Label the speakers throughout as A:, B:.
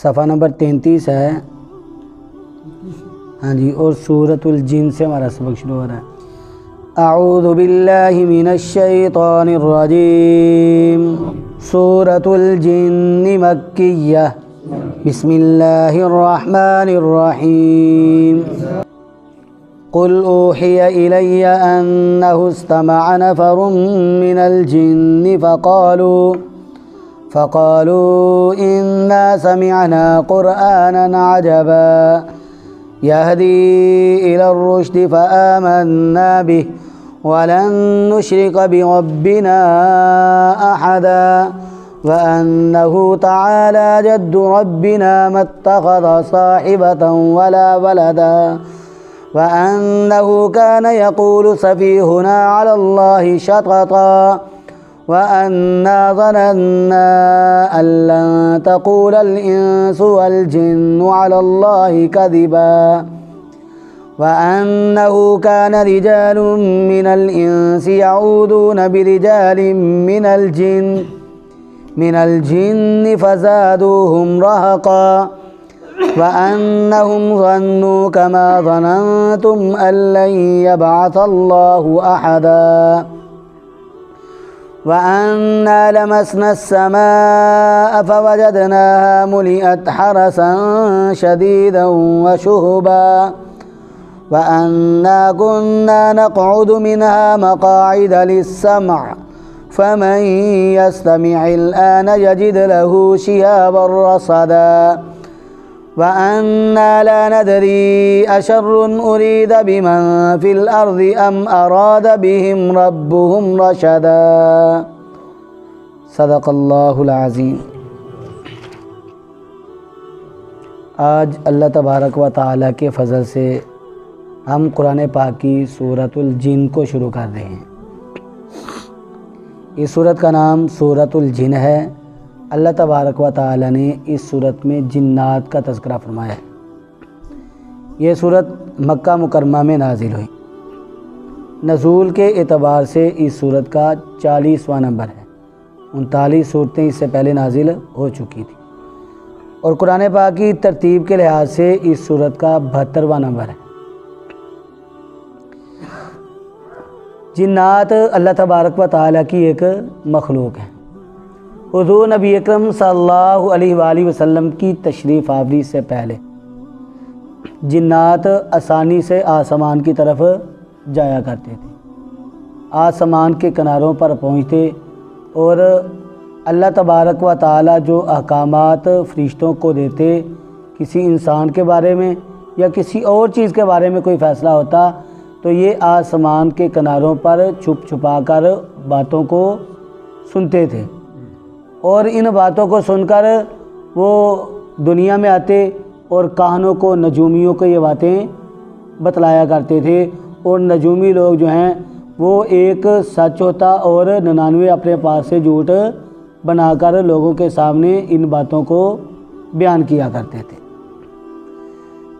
A: صفحہ نمبر 33 ہے. ہاں جی، اور سورۃ الجن سے ہمارا سبق شروع ہو رہا ہے. اعوذ باللہ من الشیطان الرجیم. سورۃ الجن مکیہ. بسم اللہ الرحمن الرحیم. قل اوحی الی انہ استمع نفر من الجن فقالوا إنا سمعنا قرآنا عجبا يهدي إلى الرشد فآمنا به ولن نشرك بربنا أحدا وأنه تعالى جد ربنا ما اتخذ صاحبة ولا ولدا وأنه كان يقول سفيهنا على الله شططا وَأَنَّا ظَنَنَّا أَن لَّن تَقُولَ الْإِنسُ وَالْجِنُّ عَلَى اللَّهِ كَذِبًا وَأَنَّهُ كَانَ رِجَالٌ مِّنَ الْإِنسِ يَعُوذُونَ بِرِجَالٍ مِّنَ الْجِنِّ فَزَادُوهُمْ رَهَقًا وَأَنَّهُمْ ظَنُّوا كَمَا ظَنَنتُمْ أَن لَّن يَبْعَثَ اللَّهُ أَحَدًا وَأَنَّا لَمَسْنَا السَّمَاءَ فَوَجَدْنَاهَا مُلِئَتْ حَرَسًا شَدِيدًا وَشُهُبًا وَأَنَّا كُنَّا نَقْعُدُ مِنْهَا مَقَاعِدَ لِلسَّمْعِ فَمَن يَسْتَمِعِ الْآنَ يَجِدْ لَهُ شِهَابًا رَّصَدًا وَأَنَّا لَا نَدْرِي أَشَرٌّ أُرِيدَ بِمَن فِي الْأَرْضِ أَمْ أَرَادَ بِهِمْ رَبُّهُمْ رَشَدًا. صدق اللہ العظیم. آج اللہ تبارک و تعالیٰ کے فضل سے ہم قرآن پاک کی سورۃ الجن کو شروع کر رہے ہیں. اس سورت کا نام سورۃ الجن ہے. اللہ تبارک و تعالیٰ نے اس سورت میں جنات کا تذکرہ فرمایا ہے. یہ سورت مکہ مکرمہ میں نازل ہوئی. نزول کے اعتبار سے اس سورت کا 40واں نمبر ہے. 39 صورتیں اس سے پہلے نازل ہو چکی تھیں، اور قرآن پاک کی ترتیب کے لحاظ سے اس سورت کا 72واں نمبر ہے. جنات اللہ تبارک و تعالیٰ کی ایک مخلوق ہے. حضور نبی اکرم صلی اللہ علیہ وآلہ وسلم کی تشریف آوری سے پہلے جنات آسانی سے آسمان کی طرف جایا کرتے تھے، آسمان کے کناروں پر پہنچتے، اور اللہ تبارک و تعالی جو احکامات فرشتوں کو دیتے، کسی انسان کے بارے میں یا کسی اور چیز کے بارے میں کوئی فیصلہ ہوتا تو یہ آسمان کے کناروں پر چھپ چھپا کر باتوں کو سنتے تھے، اور ان باتوں کو سن کر وہ دنیا میں آتے اور کاہنوں کو، نجومیوں کو یہ باتیں بتلایا کرتے تھے. اور نجومی لوگ جو ہیں وہ ایک سچ ہوتا اور 99 اپنے پاس سے جھوٹ بنا کر لوگوں کے سامنے ان باتوں کو بیان کیا کرتے تھے.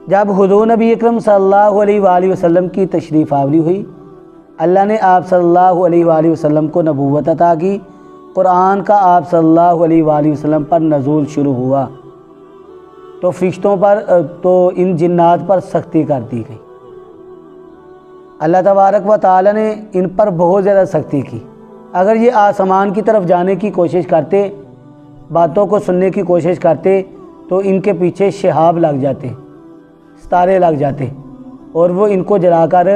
A: جب حضور نبی اکرم صلی اللہ علیہ وآلہ وسلم کی تشریف آوری ہوئی، اللہ نے آپ صلی اللہ علیہ وآلہ وسلم کو نبوت عطا کی، قرآن کا آپ صلی اللہ علیہ وآلہ وسلم پر نزول شروع ہوا، تو فرشتوں پر، تو ان جنات پر سختی کر دی گئی. اللہ تبارک و تعالی نے ان پر بہت زیادہ سختی کی. اگر یہ آسمان کی طرف جانے کی کوشش کرتے، باتوں کو سننے کی کوشش کرتے، تو ان کے پیچھے شہاب لگ جاتے، ستارے لگ جاتے، اور وہ ان کو جلا کر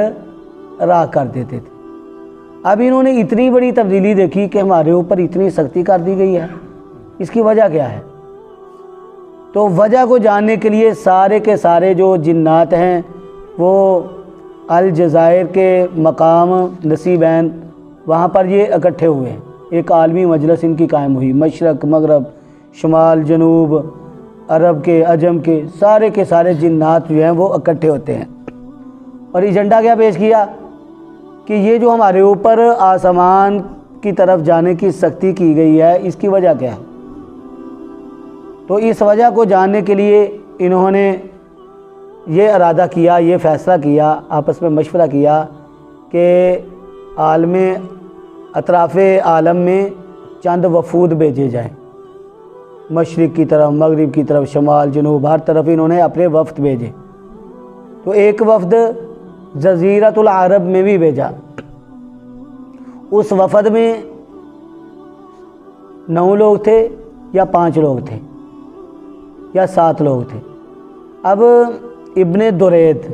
A: راکھ کر دیتے تھے. اب انہوں نے اتنی بڑی تبدیلی دیکھی کہ ہمارے اوپر اتنی سختی کر دی گئی ہے، اس کی وجہ کیا ہے؟ تو وجہ کو جاننے کے لیے سارے کے سارے جو جنات ہیں وہ الجزائر کے مقام نصیبین، وہاں پر یہ اکٹھے ہوئے ہیں. ایک عالمی مجلس ان کی قائم ہوئی. مشرق، مغرب، شمال، جنوب، عرب کے، عجم کے سارے جنات جو ہیں وہ اکٹھے ہوتے ہیں، اور ایجنڈا کیا پیش کیا کہ یہ جو ہمارے اوپر آسمان کی طرف جانے کی سختی کی گئی ہے، اس کی وجہ کیا ہے؟ تو اس وجہ کو جاننے کے لیے انہوں نے یہ ارادہ کیا، یہ فیصلہ کیا، آپس میں مشورہ کیا کہ اطراف عالم میں چند وفود بھیجے جائیں، مشرق کی طرف، مغرب کی طرف، شمال، جنوب، ہر طرف انہوں نے اپنے وفد بھیجے۔ تو ایک وفد جزیرۃ العرب میں بھی بھیجا، اس وفد میں 9 لوگ تھے یا 5 لوگ تھے یا 7 لوگ تھے۔ اب ابن درید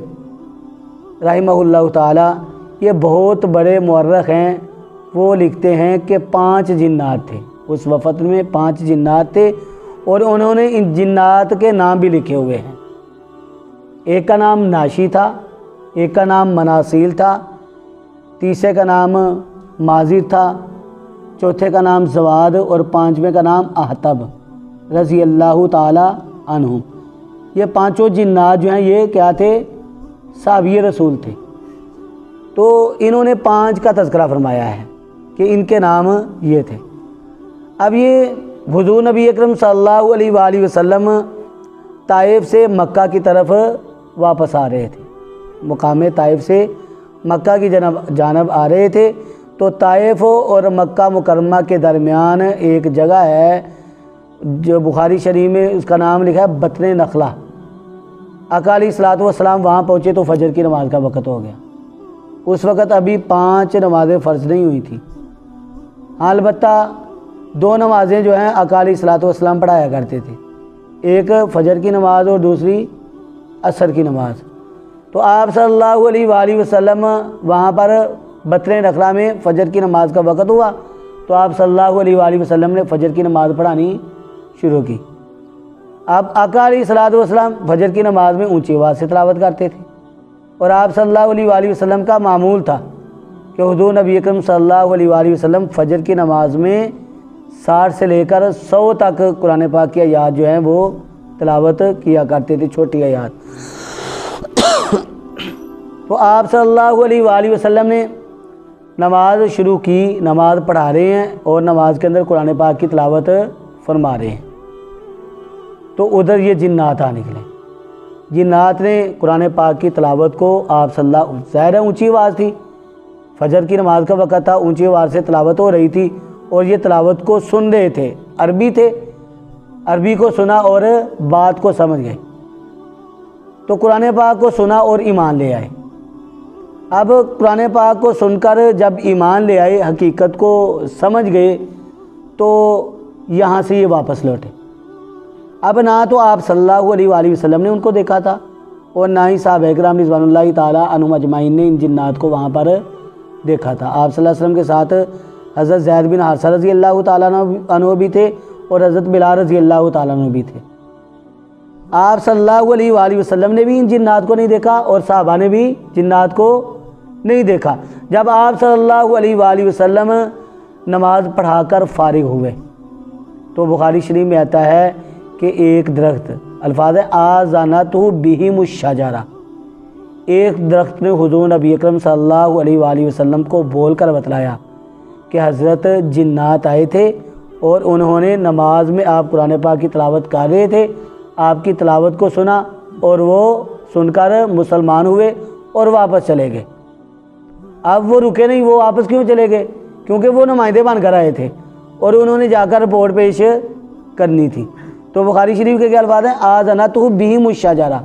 A: رحمہ اللہ تعالی، یہ بہت بڑے مورخ ہیں، وہ لکھتے ہیں کہ 5 جنات تھے اس وفد میں، 5 جنات تھے، اور انہوں نے ان جنات کے نام بھی لکھے ہوئے ہیں۔ ایک کا نام ناشی تھا، ایک کا نام مناسیل تھا، تیسرے کا نام ماضر تھا، چوتھے کا نام زواد، اور 5ویں کا نام احتب رضی اللہ تعالی عنہ۔ یہ 5 جنات جو ہیں یہ کیا تھے؟ صحابی رسول تھے۔ تو انہوں نے 5 کا تذکرہ فرمایا ہے کہ ان کے نام یہ تھے۔ اب یہ حضور نبی اکرم صلی اللہ علیہ وآلہ وسلم طائف سے مکہ کی طرف واپس آ رہے تھے، مقام طائف سے مکہ کی جانب آ رہے تھے۔ تو طائف اور مکہ مکرمہ کے درمیان ایک جگہ ہے جو بخاری شریف میں اس کا نام لکھا ہے بطن نخلہ۔ آقا علیہ الصلوۃ والسلام وہاں پہنچے تو فجر کی نماز کا وقت ہو گیا۔ اس وقت ابھی 5 نمازیں فرض نہیں ہوئی تھیں، البتہ 2 نمازیں جو ہیں آقا علیہ الصلوۃ والسلام پڑھایا کرتے تھے، ایک فجر کی نماز اور دوسری عصر کی نماز۔ تو آپ صلی اللہ علیہ وآلہ وسلم وہاں پر بطن نخلہ میں فجر کی نماز کا وقت ہوا تو آپ صلی اللہ علیہ وآلہ وسلم نے فجر کی نماز پڑھانی شروع کی۔ اب آقا علیہ الصلوۃ والسلام فجر کی نماز میں اونچی آواز سے تلاوت کرتے تھے، اور آپ صلی اللہ علیہ وآلہ وسلم کا معمول تھا کہ حضور نبی اکرم صلی اللہ علیہ وآلہ وسلم فجر کی نماز میں 60 سے لے کر 100 تک قرآن پاک کی آیات جو ہیں وہ تلاوت کیا کرتے تھے، چھوٹی آیات۔ تو آپ صلی اللہ علیہ وآلہ وسلم نے نماز شروع کی، نماز پڑھا رہے ہیں اور نماز کے اندر قرآن پاک کی تلاوت فرما رہے ہیں۔ تو ادھر یہ جنات آ نکلے، جنات نے قرآن پاک کی تلاوت کو آپ صلی اللہ، ظاہر ہے اونچی آواز تھی، فجر کی نماز کا وقت تھا، اونچی آواز سے تلاوت ہو رہی تھی، اور یہ تلاوت کو سن رہے تھے، عربی تھے، عربی کو سنا اور بات کو سمجھ گئے، تو قرآن پاک کو سنا اور ایمان لے آئے۔ اب قرآن پاک کو سن کر جب ایمان لے آئے، حقیقت کو سمجھ گئے، تو یہاں سے یہ واپس لوٹے۔ اب نہ تو آپ صلی اللہ علیہ وآلہ وسلم نے ان کو دیکھا تھا، اور نہ ہی صحابہ کرام رضوان اللہ تعالیٰ عنہم اجمعین نے ان جنات کو وہاں پر دیکھا تھا۔ آپ صلی اللہ علیہ وسلم کے ساتھ حضرت زید بن حارثہ رضی اللہ تعالیٰ عنہ بھی تھے، اور حضرت بلال رضی اللہ تعالیٰ عنہ بھی تھے۔ آپ صلی اللہ علیہ وآلہ وسلم نے بھی ان جنات کو نہیں دیکھا، اور صحابہ نے بھی جنات کو نہیں دیکھا۔ جب آپ صلی اللہ علیہ وآلہ وسلم نماز پڑھا کر فارغ ہوئے تو بخاری شریف میں آتا ہے کہ ایک درخت، الفاظ ہے آذانتہ بہم الشجرہ، ایک درخت نے حضور نبی اکرم صلی اللہ علیہ وآلہ وسلم کو بول کر بتلایا کہ حضرت جنات آئے تھے، اور انہوں نے نماز میں آپ قرآن پاک کی تلاوت کر رہے تھے، آپ کی تلاوت کو سنا اور وہ سن کر مسلمان ہوئے اور واپس چلے گئے۔ اب وہ رکے نہیں، وہ واپس کیوں چلے گئے؟ کیونکہ وہ نمائندے بن کر آئے تھے اور انہوں نے جا کر رپورٹ پیش کرنی تھی۔ تو بخاری شریف کے کیا الفاظ ہیں؟ آذانتہ بہم الشجرہ،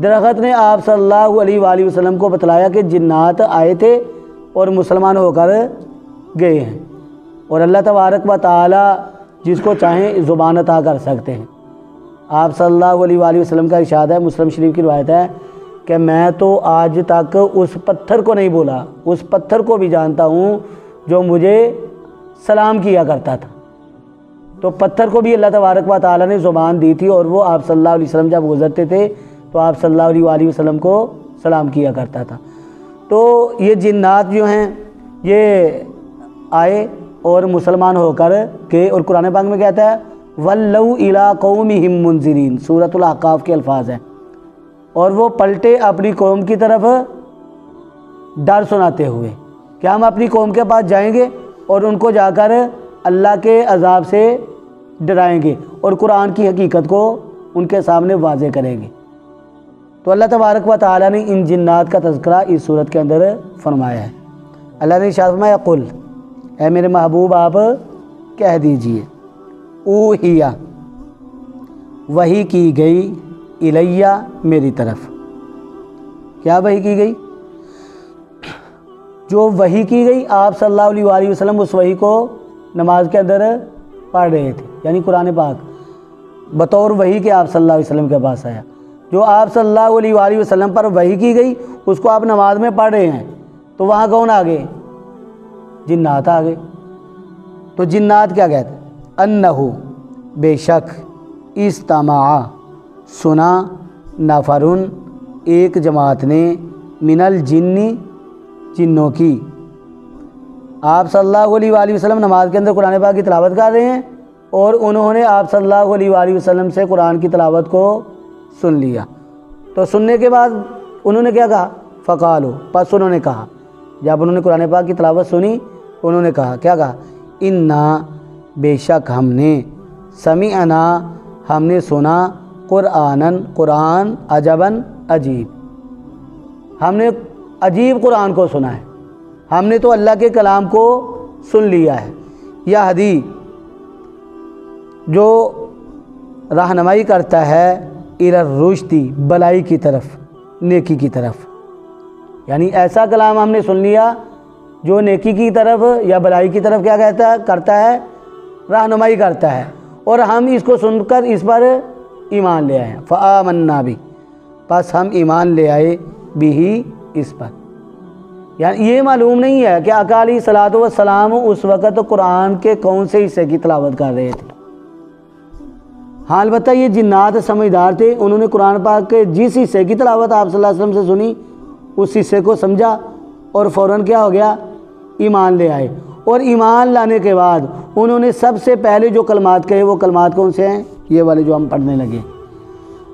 A: درخت نے آپ صلی اللہ علیہ وآلہ وسلم کو بتلایا کہ جنات آئے تھے اور مسلمان ہو کر گئے ہیں، اور اللہ تبارک و تعالی جس کو چاہیں زبان عطا کر سکتے ہیں۔ آپ صلی اللہ علیہ وآلہ وسلم کا ارشاد ہے، مسلم شریف کی روایت ہے کہ میں تو آج تک اس پتھر کو نہیں بولا، اس پتھر کو بھی جانتا ہوں جو مجھے سلام کیا کرتا تھا۔ تو پتھر کو بھی اللہ تبارک و تعالی نے زبان دی تھی، اور وہ آپ صلی اللہ علیہ وسلم جب گزرتے تھے تو آپ صلی اللہ علیہ وآلہ وسلم کو سلام کیا کرتا تھا۔ تو یہ جنات جو ہیں یہ آئے اور مسلمان ہو کر گئے، اور قرآن پاک میں کہتا ہے وَلَّوْا إِلَىٰ قَوْمِهِمْ مُنذِرِينَ، سورۃ الاحقاف کے الفاظ ہیں، اور وہ پلٹے اپنی قوم کی طرف ڈر سناتے ہوئے کہ ہم اپنی قوم کے پاس جائیں گے اور ان کو جا کر اللہ کے عذاب سے ڈرائیں گے اور قرآن کی حقیقت کو ان کے سامنے واضح کریں گے۔ تو اللہ تبارک و تعالیٰ نے ان جنات کا تذکرہ اس صورت کے اندر فرمایا ہے۔ اللہ نے ارشاد فرمایا قل، اے میرے محبوب آپ کہہ دیجئے، اوحیا، وحی کی گئی الیہ میری طرف۔ کیا وحی کی گئی؟ جو وحی کی گئی آپ صلی اللہ علیہ وآلہ وسلم اس وحی کو نماز کے اندر پڑھ رہے تھے، یعنی قرآن پاک بطور وحی کے آپ صلی اللہ علیہ وسلم کے پاس آیا۔ جو آپ صلی اللہ علیہ وآلہ وسلم پر وحی کی گئی اس کو آپ نماز میں پڑھ رہے ہیں، تو وہاں کون آ گئے؟ جنات آ گئے۔ تو جنات کیا کہتے ہیں؟ انہو بے شک استمع سنا نفرن ایک جماعت نے من الجن جنوں کی۔ آپ صلی اللہ علیہ وآلہ وسلم نماز کے اندر قرآن پاک کی تلاوت کر رہے ہیں اور انہوں نے آپ صلی اللہ علیہ وآلہ وسلم سے قرآن کی تلاوت کو سن لیا۔ تو سننے کے بعد انہوں نے کیا کہا؟ فقالو، پس انہوں نے کہا، جب انہوں نے قرآن پاک کی تلاوت سنی انہوں نے کہا، کیا کہا؟ انا بے شک ہم نے، سمعنا ہم نے سنا، قرآنن قرآن، عجباً عجیب، ہم نے عجیب قرآن کو سنا ہے، ہم نے تو اللہ کے کلام کو سن لیا ہے۔ یا ہدی جو رہنمائی کرتا ہے الی الرشد بلائی کی طرف، نیکی کی طرف، یعنی ایسا کلام ہم نے سن لیا جو نیکی کی طرف یا بلائی کی طرف کیا کرتا ہے؟ رہنمائی کرتا ہے، اور ہم اس کو سن کر اس پر ایمان لے آئے۔ فآمنا بھی، پس ہم ایمان لے آئے بھی اس پر۔ یعنی یہ معلوم نہیں ہے کہ آقا علیہ الصلوۃ والسلام اس وقت قرآن کے کون سے حصے کی تلاوت کر رہے تھے۔ ہاں البتہ یہ جنات سمجھدار تھے، انہوں نے قرآن پاک کے جس حصے کی تلاوت آپ صلی اللہ علیہ وسلم سے سنی اس حصے کو سمجھا اور فوراً کیا ہو گیا؟ ایمان لے آئے۔ اور ایمان لانے کے بعد انہوں نے سب سے پہلے جو کلمات کہے وہ کلمات کون سے ہیں؟ یہ والے جو ہم پڑھنے لگے،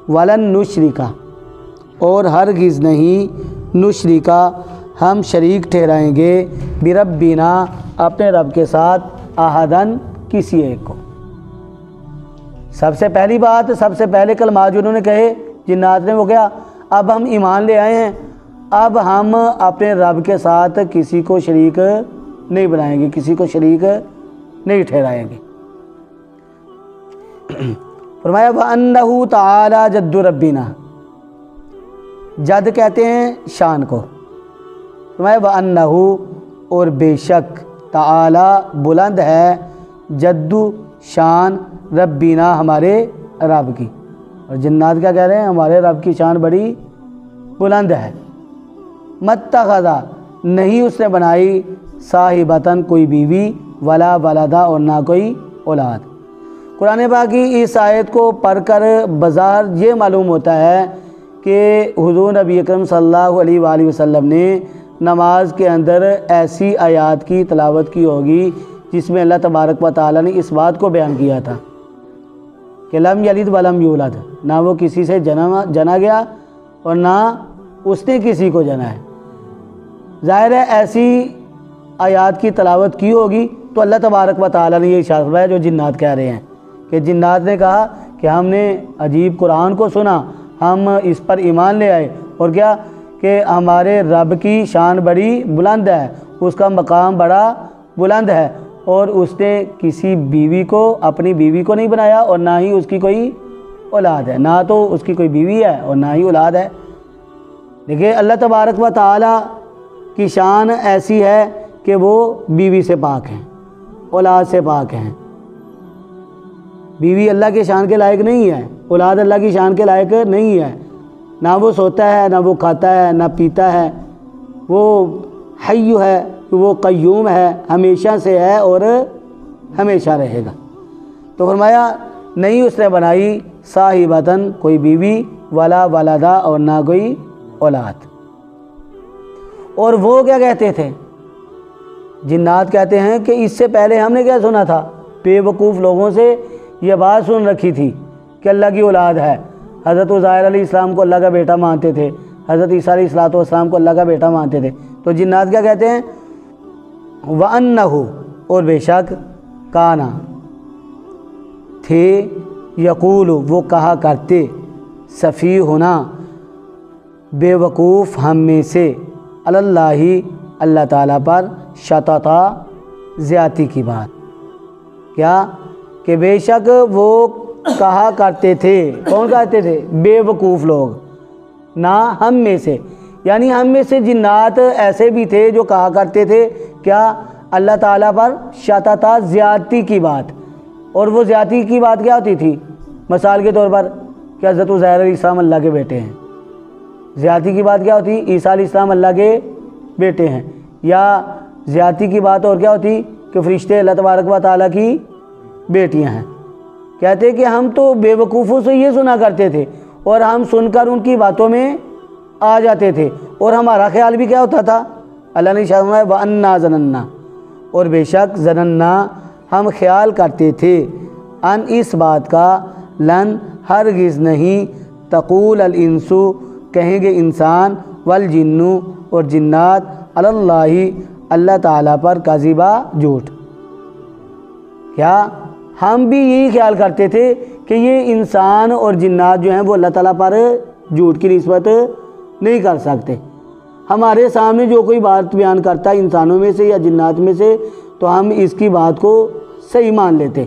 A: وَلَن نُشْرِكَ، اور ہرگز نہیں، نشرکا ہم شریک ٹھہرائیں گے، بربنا اپنے رب کے ساتھ، احدن کسی ایک کو۔ سب سے پہلی بات، سب سے پہلے کلمات جو انہوں نے کہے جنات نے، وہ کیا؟ اب ہم ایمان لے آئے ہیں، اب ہم اپنے رب کے ساتھ کسی کو شریک نہیں بنائیں گے، کسی کو شریک نہیں ٹھہرائیں گے۔ فرمایا وَأَنَّهُ تَعَالَى جَدُّ رَبِّنَا، جد کہتے ہیں شان کو۔ فرمایا وَأَنَّهُ، اور بے شک، تعالی بلند ہے، جد شان، ربنا ہمارے رب کی۔ اور جنات کیا کہہ رہے ہیں؟ ہمارے رب کی شان بڑی بلند ہے۔ متخذا، نہیں اس نے بنائی، صاحبتن کوئی بیوی، ولا ولدا، اور نہ کوئی اولاد۔ قرآن پاک کی اس آیت کو پڑھ کر بظاہر یہ معلوم ہوتا ہے کہ حضور نبی اکرم صلی اللہ علیہ وآلہ وسلم نے نماز کے اندر ایسی آیات کی تلاوت کی ہوگی جس میں اللہ تبارک و تعالیٰ نے اس بات کو بیان کیا تھا کہ لم یلد ولم یولد، نہ وہ کسی سے جنا گیا اور نہ اس نے کسی کو جنا ہے۔ ظاہر ہے ایسی آیات کی تلاوت کی ہوگی تو اللہ تبارک و تعالیٰ نے یہ ارشاد فرمایا جو جنات کہہ رہے ہیں، کہ جنات نے کہا کہ ہم نے عجیب قرآن کو سنا، ہم اس پر ایمان لے آئے، اور کیا کہ ہمارے رب کی شان بڑی بلند ہے، اس کا مقام بڑا بلند ہے، اور اس نے کسی بیوی کو، اپنی بیوی کو نہیں بنایا، اور نہ ہی اس کی کوئی اولاد ہے، نہ تو اس کی کوئی بیوی ہے اور نہ ہی اولاد ہے۔ دیکھیں اللہ تبارک و تعالیٰ کی شان ایسی ہے کہ وہ بیوی سے پاک ہیں، اولاد سے پاک ہیں۔ بیوی اللہ کے شان کے لائق نہیں ہے، اولاد اللہ کی شان کے لائق نہیں ہے، نہ وہ سوتا ہے، نہ وہ کھاتا ہے، نہ پیتا ہے، وہ حی ہے، وہ قیوم ہے، ہمیشہ سے ہے اور ہمیشہ رہے گا۔ تو فرمایا نہیں اس نے بنائی صاحبتن کوئی بیوی، ولا ولدا، اور نہ کوئی اولاد۔ اور وہ کیا کہتے تھے؟ جنات کہتے ہیں کہ اس سے پہلے ہم نے کیا سنا تھا؟ بے وقوف لوگوں سے یہ بات سن رکھی تھی کہ اللہ کی اولاد ہے۔ حضرت عزیر علیہ السلام کو اللہ کا بیٹا مانتے تھے، حضرت عیسیٰ علیہ السلام کو اللہ کا بیٹا مانتے تھے۔ تو جنات کیا کہتے ہیں؟ وَأَنَّهُ، اور بے شک، کانا تھے، یقول وہ کہا کرتے، سفیہنا بے وقوف ہم میں سے، اللہ اللہ تعالیٰ پر، شططا زیادتی کی بات، کیا کہ بے شک وہ کہا کرتے تھے، کون کہتے تھے؟ بے وقوف لوگ، نہ ہم میں سے، یعنی ہم میں سے جنات ایسے بھی تھے جو کہا کرتے تھے کیا؟ اللہ تعالیٰ پر شطط زیادتی کی بات۔ اور وہ زیادتی کی بات کیا ہوتی تھی؟ مثال کے طور پر کہ حضرت عزیر علیہ السلام اللہ کے بیٹے ہیں، زیادتی کی بات کیا ہوتی؟ عیسیٰ علیہ السلام اللہ کے بیٹے ہیں۔ یا زیادتی کی بات اور کیا ہوتی؟ کہ فرشتے اللہ تبارک و تعالیٰ کی بیٹیاں ہیں۔ کہتے کہ ہم تو بے وقوفوں سے یہ سنا کرتے تھے اور ہم سن کر ان کی باتوں میں آ جاتے تھے، اور ہمارا خیال بھی کیا ہوتا تھا؟ اللہ نے ارشاد فرمایا وَأَنَّا ظَنَنَّا، اور بے شک ظننا ہم خیال کرتے تھے، ان اس بات کا، لن ہرگز نہیں، تقول الانس کہیں گے انسان، والجن اور جنات، علی اللہ اللہ تعالیٰ پر، کذبا جھوٹ۔ کیا ہم بھی یہی خیال کرتے تھے کہ یہ انسان اور جنات جو ہیں وہ اللہ تعالیٰ پر جھوٹ کی نسبت نہیں کر سکتے۔ ہمارے سامنے جو کوئی بات بیان کرتا ہے انسانوں میں سے یا جنات میں سے تو ہم اس کی بات کو صحیح مان لیتے۔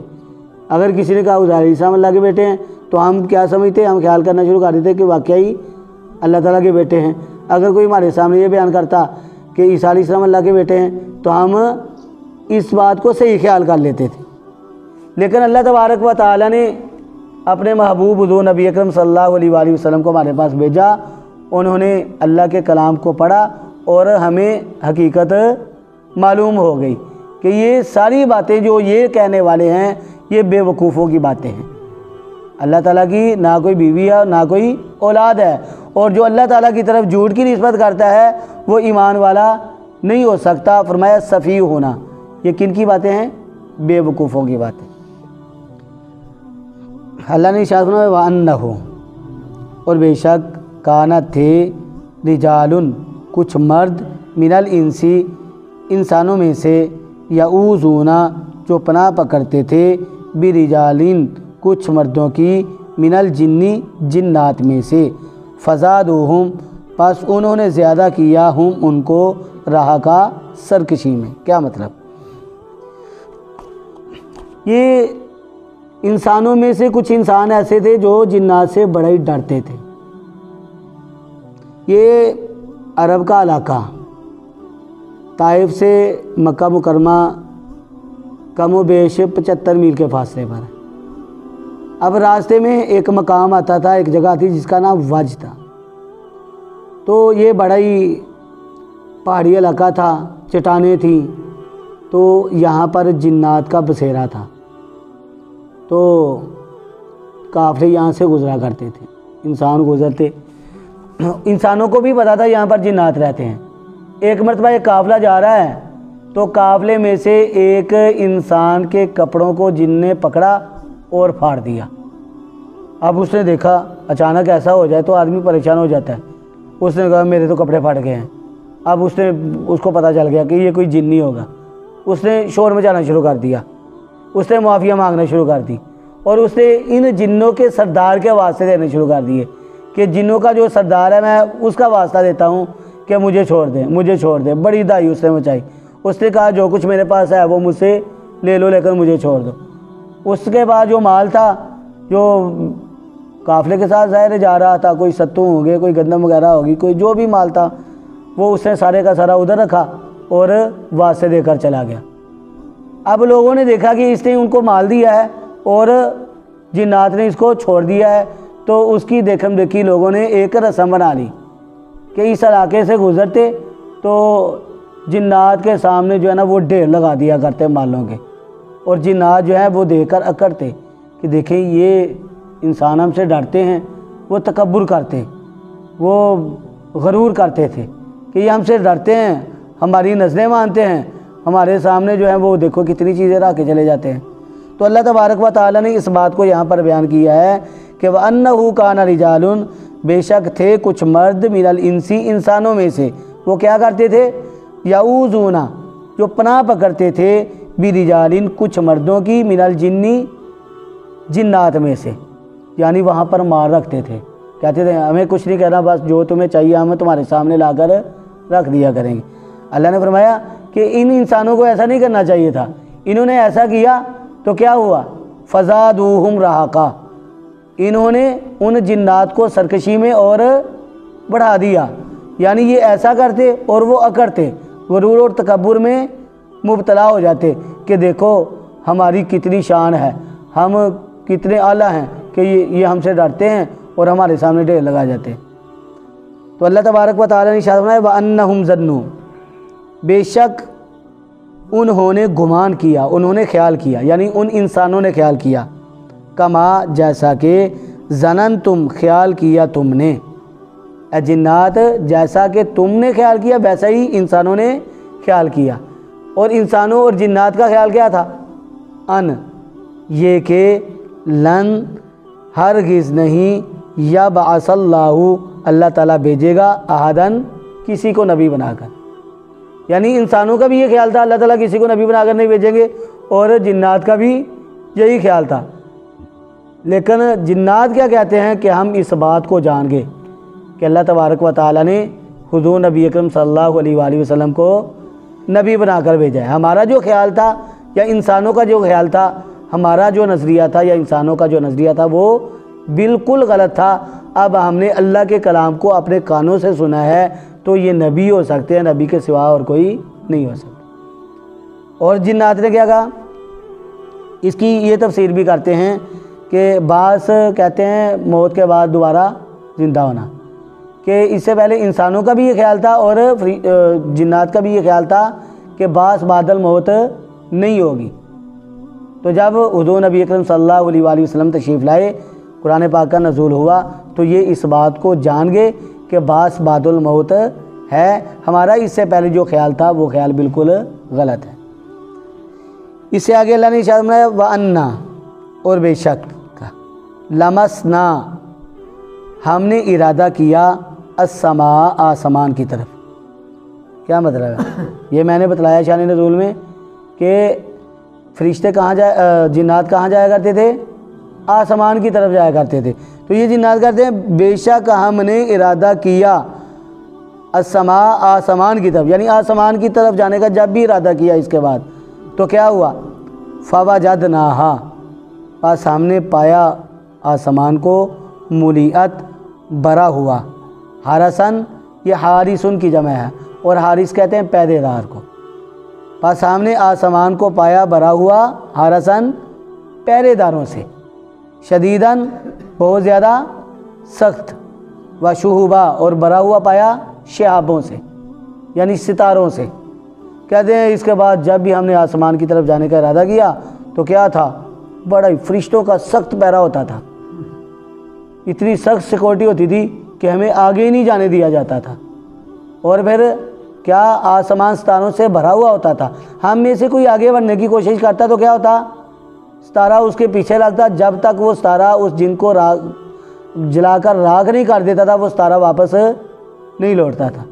A: اگر کسی نے کہا عزیر علیہ السلام اللہ کے بیٹے ہیں تو ہم کیا سمجھتے؟ ہم خیال کرنا شروع کر دیتے کہ واقعی اللہ تعالیٰ کے بیٹے ہیں۔ اگر کوئی ہمارے سامنے یہ بیان کرتا کہ عیسیٰ علیہ السلام اللہ کے بیٹے ہیں تو ہم اس بات کو صحیح خیال کر لیتے تھے۔ لیکن اللہ تبارک و تعالیٰ نے اپنے محبوب حضور نبی اکرم صلی اللہ علیہ وآلہ وسلم کو ہمارے پاس بھیجا، انہوں نے اللہ کے کلام کو پڑھا اور ہمیں حقیقت معلوم ہو گئی کہ یہ ساری باتیں جو یہ کہنے والے ہیں یہ بے وقوفوں کی باتیں ہیں۔ اللہ تعالیٰ کی نہ کوئی بیوی ہے نہ کوئی اولاد ہے، اور جو اللہ تعالیٰ کی طرف جھوٹ کی نسبت کرتا ہے وہ ایمان والا نہیں ہو سکتا۔ فرمایا سفیہ ہونا، یہ کن کی باتیں ہیں؟ بے وقوفوں کی باتیں۔ اللہ نے ارشاد فرمایا وَأَنَّهُ، اور بے شک کانت تھے، رجال کچھ مرد، من الانس انسانوں میں سے، یعوذون جو پناہ پکڑتے تھے، برجال کچھ مردوں کی، من الجن جنات میں سے، فزادوہم پس انہوں نے زیادہ کیا، ہم ان کو، راہ کا سرکشی میں۔ کیا مطلب؟ یہ انسانوں میں سے کچھ انسان ایسے تھے جو جنات سے بڑا ہی ڈرتے تھے۔ یہ عرب کا علاقہ، طائف سے مکہ مکرمہ کم و بیش 75 میل کے فاصلے پر ہے۔ اب راستے میں ایک مقام آتا تھا، ایک جگہ تھی جس کا نام وج تھا۔ تو یہ بڑا ہی پہاڑی علاقہ تھا، چٹانیں تھیں، تو یہاں پر جنات کا بسیرا تھا، تو قافلے یہاں سے گزرا کرتے تھے، انسان گزرتے، انسانوں کو بھی پتا تھا یہاں پر جنات رہتے ہیں۔ ایک مرتبہ ایک قافلہ جا رہا ہے تو قافلے میں سے ایک انسان کے کپڑوں کو جن نے پکڑا اور پھاڑ دیا۔ اب اس نے دیکھا، اچانک ایسا ہو جائے تو آدمی پریشان ہو جاتا ہے۔ اس نے کہا میرے تو کپڑے پھٹ گئے ہیں۔ اب اس کو پتہ چل گیا کہ یہ کوئی جنی ہوگا۔ اس نے شور مچانا شروع کر دیا، اس نے معافیاں مانگنا شروع کر دی، اور اس نے ان جنوں کے سردار کے واسطے دینے شروع کر دیے کہ جنوں کا جو سردار ہے میں اس کا واسطہ دیتا ہوں کہ مجھے چھوڑ دیں، مجھے چھوڑ دیں۔ بڑی دائی اس نے مچائی۔ اس نے کہا جو کچھ میرے پاس ہے وہ مجھ سے لے لو، لیکن مجھے چھوڑ دو۔ اس کے بعد جو مال تھا جو قافلے کے ساتھ ظاہر جا رہا تھا، کوئی ستو ہوں گے، کوئی گندم وغیرہ ہوگی، کوئی جو بھی مال تھا، وہ اس نے سارے کا سارا ادھر رکھا اور واسطے دے کر چلا گیا۔ اب لوگوں نے دیکھا کہ اس نے ان کو مال دیا ہے اور جنات نے اس کو چھوڑ دیا ہے، تو اس کی دیکھم دیکھی لوگوں نے ایک رسم بنا لی کہ اس علاقے سے گزرتے تو جنات کے سامنے جو ہے نا وہ ڈھیر لگا دیا کرتے مالوں کے، اور جنات جو ہیں وہ دیکھ کر اکڑتے کہ دیکھیں یہ انسان ہم سے ڈرتے ہیں، وہ تکبر کرتے، وہ غرور کرتے تھے کہ یہ ہم سے ڈرتے ہیں، ہماری نظریں مانتے ہیں، ہمارے سامنے جو ہیں وہ دیکھو کتنی چیزیں رکھ کے چلے جاتے ہیں۔ تو اللہ تبارک و تعالیٰ نے اس بات کو یہاں پر بیان کیا ہے کہ وَأَنَّهُ كَانَ رِجَالٌ بے شک تھے کچھ مرد، من الانس انسانوں میں سے، وہ کیا کرتے تھے؟ یعوذون جو پناہ پکڑتے تھے، برجال کچھ مردوں کی، من الجن جنات میں سے، یعنی وہاں پر مار رکھتے تھے، کہتے تھے ہمیں کچھ نہیں کہنا، بس جو تمہیں چاہیے ہم تمہارے سامنے لا کر رکھ دیا کریں گے۔ اللہ نے فرمایا کہ ان انسانوں کو ایسا نہیں کرنا چاہیے تھا، انہوں نے ایسا کیا تو کیا ہوا؟ فزادوہم رہقا، انہوں نے ان جنات کو سرکشی میں اور بڑھا دیا، یعنی یہ ایسا کرتے اور وہ اکڑتے، غرور اور تکبر میں مبتلا ہو جاتے کہ دیکھو ہماری کتنی شان ہے، ہم کتنے اعلیٰ ہیں کہ یہ ہم سے ڈرتے ہیں اور ہمارے سامنے ڈھیر لگا جاتے ہیں۔ تو اللہ تبارک و تعالیٰ نے ارشاد فرمایا وَأَنَّهُمْ ظَنُّوا، بے شک انہوں نے گمان کیا، انہوں نے خیال کیا، یعنی ان انسانوں نے خیال کیا، کما جیسا کہ ظننتم خیال کیا تم نے، اے جنات جیسا کہ تم نے خیال کیا ویسا ہی انسانوں نے خیال کیا۔ اور انسانوں اور جنات کا خیال کیا تھا؟ ان یہ کہ لن ہرگز نہیں یبعث اللہ تعالیٰ بھیجے گا احدن کسی کو نبی بنا کر، یعنی انسانوں کا بھی یہ خیال تھا اللہ تعالیٰ کسی کو نبی بنا کر نہیں بھیجیں گے، اور جنات کا بھی یہی خیال تھا۔ لیکن جنات کیا کہتے ہیں کہ ہم اس بات کو جان گے کہ اللہ تبارک و تعالیٰ نے حضور نبی اکرم صلی اللہ علیہ وآلہ وسلم کو نبی بنا کر بھیجا ہے۔ ہمارا جو خیال تھا یا انسانوں کا جو خیال تھا، ہمارا جو نظریہ تھا یا انسانوں کا جو نظریہ تھا وہ بالکل غلط تھا۔ اب ہم نے اللہ کے کلام کو اپنے کانوں سے سنا ہے تو یہ نبی ہو سکتے ہیں، نبی کے سوا اور کوئی نہیں ہو سکتا۔ اور جنات نے کیا کہا؟ اس کی یہ تفسیر بھی کرتے ہیں کہ بعض کہتے ہیں موت کے بعد دوبارہ زندہ ہونا، کہ اس سے پہلے انسانوں کا بھی یہ خیال تھا اور جنات کا بھی یہ خیال تھا کہ بعض بعد الموت نہیں ہوگی۔ تو جب حضور نبی اکرم صلی اللہ علیہ وآلہ وسلم تشریف لائے، قرآن پاک کا نزول ہوا تو یہ اس بات کو جان گئے کہ بعض بعد الموت ہے، ہمارا اس سے پہلے جو خیال تھا وہ خیال بالکل غلط ہے۔ اس سے آگے اللہ نے ارشاد فرمایا وَأَنَّا، اور بے شک لمسنا، ہم نے ارادہ کیا السماء، آسمان کی طرف۔ کیا مطلب ہے؟ یہ میں نے بتلایا شان نزول میں کہ فرشتے کہاں جنات کہاں جایا کرتے تھے؟ آسمان کی طرف جایا کرتے تھے۔ تو یہ جنات کہتے ہیں بے شک ہم نے ارادہ کیا السماء، آسمان کی طرف، یعنی آسمان کی طرف جانے کا جب بھی ارادہ کیا اس کے بعد تو کیا ہوا؟ فوجدناہا، پس ہم نے پایا آسمان کو ملیئت، بھرا ہوا، حرسن، یہ حارسن کی جمع ہے اور حارس کہتے ہیں پہرے دار کو۔ پس ہم نے آسمان کو پایا بھرا ہوا، حرسن، پہرے داروں سے، شدیداً، بہت زیادہ سخت، وشہبا، اور بھرا ہوا پایا شہابوں سے یعنی ستاروں سے۔ کہتے ہیں اس کے بعد جب بھی ہم نے آسمان کی طرف جانے کا ارادہ کیا تو کیا تھا؟ بڑا ہی فرشتوں کا سخت پہرا ہوتا تھا، اتنی سخت سیکورٹی ہوتی تھی کہ ہمیں آگے ہی نہیں جانے دیا جاتا تھا، اور پھر کیا آسمان ستاروں سے بھرا ہوا ہوتا تھا۔ ہم میں سے کوئی آگے بڑھنے کی کوشش کرتا تو کیا ہوتا؟ ستارہ اس کے پیچھے لگتا، جب تک وہ ستارہ اس جن کو جلا کر راکھ نہیں کر دیتا تھا وہ ستارہ واپس نہیں لوٹتا تھا۔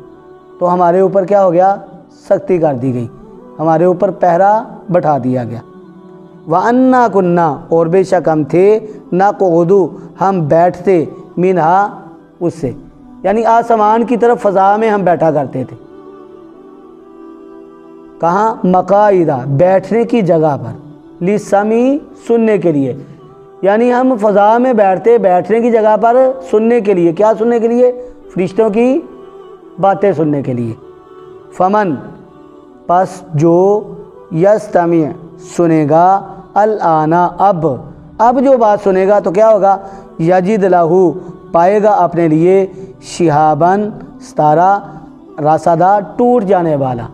A: تو ہمارے اوپر کیا ہو گیا؟ سختی کر دی گئی، ہمارے اوپر پہرا بٹھا دیا گیا۔ وَأَنَّا كُنَّا، اور بے شک ہم تھے، نَقْعُدُ، ہم بیٹھتے، مِنْہا، اس سے، یعنی آسمان کی طرف فضا میں ہم بیٹھا کرتے تھے۔ کہاں؟ مقاعدہ، بیٹھنے کی جگہ پر، لِلسَّمْعِ، سننے کے لیے، یعنی ہم فضا میں بیٹھتے بیٹھنے کی جگہ پر سننے کے لیے۔ کیا سننے کے لیے؟ فرشتوں کی باتیں سننے کے لیے۔ فمن، پس جو یستمع، سنے گا، الآنا، اب جو بات سنے گا تو کیا ہوگا؟ یجد لہو، پائے گا اپنے لیے، شہاباً، ستارہ، راسدہ، ٹوٹ جانے والا۔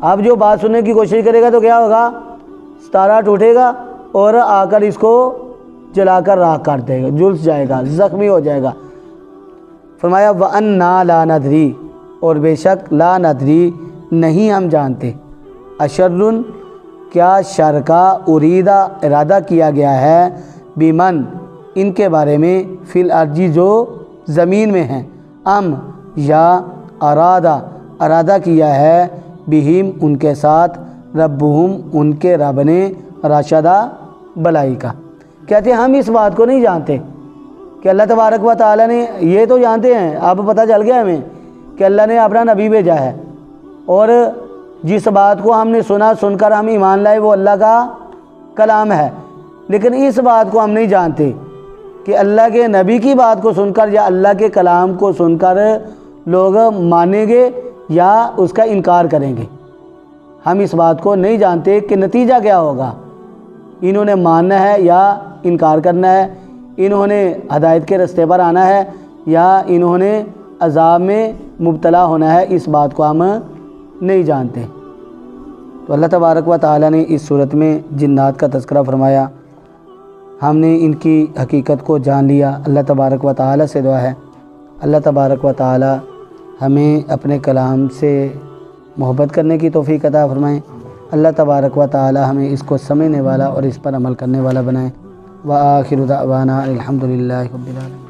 A: اب جو بات سننے کی کوشش کرے گا تو کیا ہوگا؟ ستارہ ٹوٹے گا اور آ کر اس کو جلا کر راکھ کر دے گا، جلس جائے گا، زخمی ہو جائے گا۔ فرمایا وَأَنَّا لَا نَدْرِي، اور بے شک لا ندری، نہیں ہم جانتے، اشرٌ، کیا شر کا، اریدہ، ارادہ کیا گیا ہے، بمن، ان کے بارے میں، فی الارض، جو زمین میں ہیں، ام، یا ارادہ کیا ہے، بہم، ان کے ساتھ، ربہم، ان کے رب نے، راشدہ، بلائی کا۔ کہتے ہیں ہم اس بات کو نہیں جانتے کہ اللہ تبارک و تعالیٰ نے، یہ تو جانتے ہیں، اب پتہ چل گیا ہمیں کہ اللہ نے اپنا نبی بھیجا ہے، اور جس بات کو ہم نے سن کر ہم ایمان لائے وہ اللہ کا کلام ہے، لیکن اس بات کو ہم نہیں جانتے کہ اللہ کے نبی کی بات کو سن کر یا اللہ کے کلام کو سن کر لوگ مانیں گے یا اس کا انکار کریں گے۔ ہم اس بات کو نہیں جانتے کہ نتیجہ کیا ہوگا، انہوں نے ماننا ہے یا انکار کرنا ہے، انہوں نے ہدایت کے راستے پر آنا ہے یا انہوں نے عذاب میں مبتلا ہونا ہے، اس بات کو ہم نہیں جانتے۔ تو اللہ تبارک و تعالیٰ نے اس صورت میں جنات کا تذکرہ فرمایا، ہم نے ان کی حقیقت کو جان لیا۔ اللہ تبارک و تعالیٰ سے دعا ہے اللہ تبارک و تعالیٰ ہمیں اپنے کلام سے محبت کرنے کی توفیق عطا فرمائیں۔ اللہ تبارک و تعالیٰ ہمیں اس کو سمجھنے والا اور اس پر عمل کرنے والا بنائیں۔ وآخر دعوانا الحمدللہ رب العالمین۔